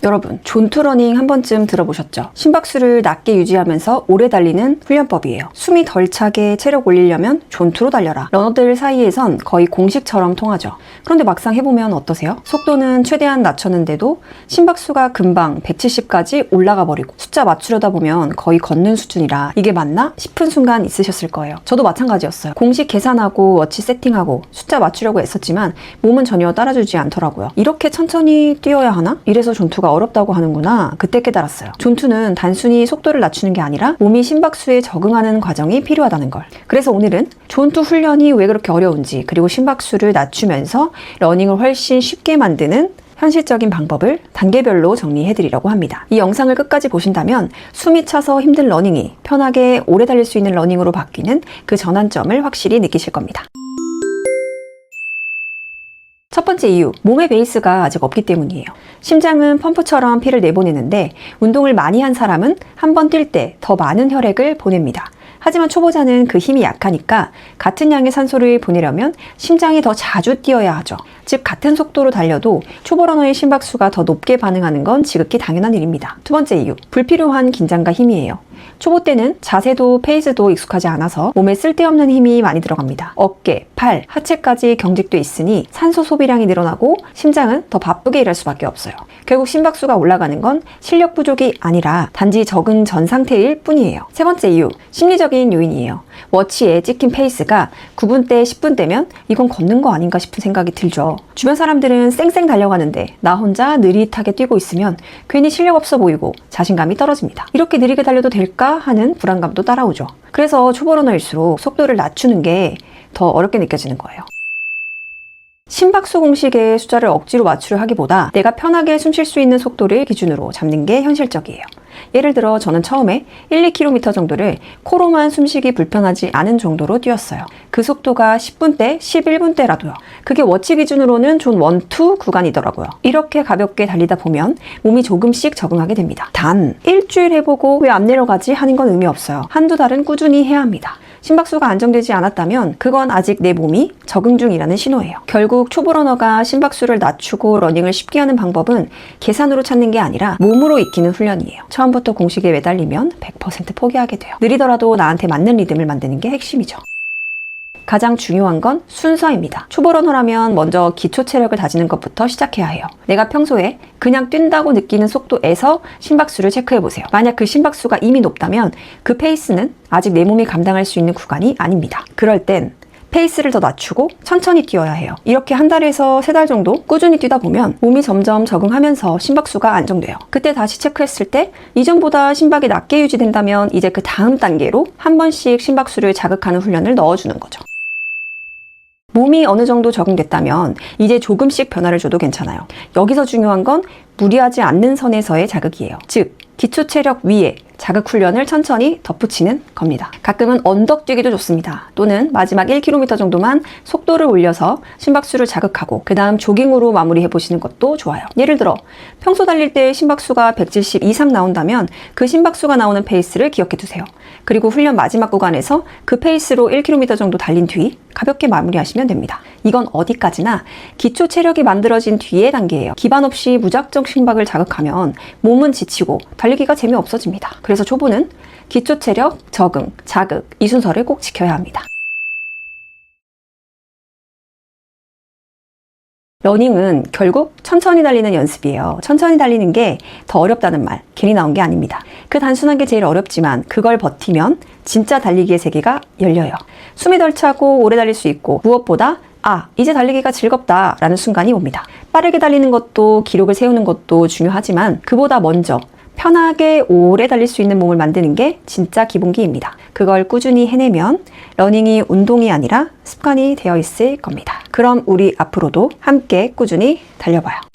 여러분, 존투러닝 한 번쯤 들어보셨죠? 심박수를 낮게 유지하면서 오래 달리는 훈련법이에요. 숨이 덜 차게 체력 올리려면 존투로 달려라. 러너들 사이에선 거의 공식처럼 통하죠. 그런데 막상 해보면 어떠세요? 속도는 최대한 낮췄는데도 심박수가 금방 170까지 올라가 버리고 숫자 맞추려다 보면 거의 걷는 수준이라 이게 맞나 싶은 순간 있으셨을 거예요. 저도 마찬가지였어요. 공식 계산하고 워치 세팅하고 숫자 맞추려고 애썼지만 몸은 전혀 따라주지 않더라고요. 이렇게 천천히 뛰어야 하나? 이래서 존투가 어렵다고 하는구나. 그때 깨달았어요. 존투는 단순히 속도를 낮추는 게 아니라 몸이 심박수에 적응하는 과정이 필요하다는 걸. 그래서 오늘은 존투 훈련이 왜 그렇게 어려운지, 그리고 심박수를 낮추면서 러닝을 훨씬 쉽게 만드는 현실적인 방법을 단계별로 정리해드리려고 합니다. 이 영상을 끝까지 보신다면 숨이 차서 힘든 러닝이 편하게 오래 달릴 수 있는 러닝으로 바뀌는 그 전환점을 확실히 느끼실 겁니다. 첫 번째 이유, 몸의 베이스가 아직 없기 때문이에요. 심장은 펌프처럼 피를 내보내는데 운동을 많이 한 사람은 한 번 뛸 때 더 많은 혈액을 보냅니다. 하지만 초보자는 그 힘이 약하니까 같은 양의 산소를 보내려면 심장이 더 자주 뛰어야 하죠. 즉 같은 속도로 달려도 초보 러너의 심박수가 더 높게 반응하는 건 지극히 당연한 일입니다. 두 번째 이유, 불필요한 긴장과 힘이에요. 초보 때는 자세도 페이스도 익숙하지 않아서 몸에 쓸데없는 힘이 많이 들어갑니다. 어깨, 팔, 하체까지 경직돼 있으니 산소 소비량이 늘어나고 심장은 더 바쁘게 일할 수밖에 없어요. 결국 심박수가 올라가는 건 실력 부족이 아니라 단지 적응 전 상태일 뿐이에요. 세 번째 이유, 심리적인 요인이에요. 워치에 찍힌 페이스가 9분대, 10분대면 이건 걷는 거 아닌가 싶은 생각이 들죠. 주변 사람들은 쌩쌩 달려가는데 나 혼자 느릿하게 뛰고 있으면 괜히 실력 없어 보이고 자신감이 떨어집니다. 이렇게 느리게 달려도 될까 하는 불안감도 따라오죠. 그래서 초보 러너일수록 속도를 낮추는 게 더 어렵게 느껴지는 거예요. 심박수 공식의 숫자를 억지로 맞추려 하기보다 내가 편하게 숨 쉴 수 있는 속도를 기준으로 잡는 게 현실적이에요. 예를 들어 저는 처음에 1-2km 정도를 코로만 숨쉬기 불편하지 않은 정도로 뛰었어요. 그 속도가 10분대, 11분대라도요. 그게 워치 기준으로는 존 1, 2 구간이더라고요. 이렇게 가볍게 달리다 보면 몸이 조금씩 적응하게 됩니다. 단 일주일 해보고 왜 안 내려가지 하는 건 의미 없어요. 한두 달은 꾸준히 해야 합니다. 심박수가 안정되지 않았다면 그건 아직 내 몸이 적응 중이라는 신호예요. 결국 초보 러너가 심박수를 낮추고 러닝을 쉽게 하는 방법은 계산으로 찾는 게 아니라 몸으로 익히는 훈련이에요. 처음부터 공식에 매달리면 100% 포기하게 돼요. 느리더라도 나한테 맞는 리듬을 만드는 게 핵심이죠. 가장 중요한 건 순서입니다. 초보 러너라면 먼저 기초 체력을 다지는 것부터 시작해야 해요. 내가 평소에 그냥 뛴다고 느끼는 속도에서 심박수를 체크해보세요. 만약 그 심박수가 이미 높다면 그 페이스는 아직 내 몸이 감당할 수 있는 구간이 아닙니다. 그럴 땐 페이스를 더 낮추고 천천히 뛰어야 해요. 이렇게 한 달에서 3달 정도 꾸준히 뛰다 보면 몸이 점점 적응하면서 심박수가 안정돼요. 그때 다시 체크했을 때 이전보다 심박이 낮게 유지된다면 이제 그 다음 단계로 한 번씩 심박수를 자극하는 훈련을 넣어주는 거죠. 몸이 어느 정도 적응됐다면 이제 조금씩 변화를 줘도 괜찮아요. 여기서 중요한 건 무리하지 않는 선에서의 자극이에요. 즉, 기초 체력 위에 자극 훈련을 천천히 덧붙이는 겁니다. 가끔은 언덕 뛰기도 좋습니다. 또는 마지막 1km 정도만 속도를 올려서 심박수를 자극하고 그 다음 조깅으로 마무리해 보시는 것도 좋아요. 예를 들어 평소 달릴 때 심박수가 170 이상 나온다면 그 심박수가 나오는 페이스를 기억해 두세요. 그리고 훈련 마지막 구간에서 그 페이스로 1km 정도 달린 뒤 가볍게 마무리하시면 됩니다. 이건 어디까지나 기초 체력이 만들어진 뒤의 단계예요. 기반 없이 무작정 심박을 자극하면 몸은 지치고 달리기가 재미없어집니다. 그래서 초보는 기초 체력, 적응, 자극 이 순서를 꼭 지켜야 합니다. 러닝은 결국 천천히 달리는 연습이에요. 천천히 달리는 게 더 어렵다는 말 괜히 나온 게 아닙니다. 그 단순한 게 제일 어렵지만 그걸 버티면 진짜 달리기의 세계가 열려요. 숨이 덜 차고 오래 달릴 수 있고 무엇보다 이제 달리기가 즐겁다 라는 순간이 옵니다. 빠르게 달리는 것도 기록을 세우는 것도 중요하지만 그보다 먼저 편하게 오래 달릴 수 있는 몸을 만드는 게 진짜 기본기입니다. 그걸 꾸준히 해내면 러닝이 운동이 아니라 습관이 되어 있을 겁니다. 그럼 우리 앞으로도 함께 꾸준히 달려봐요.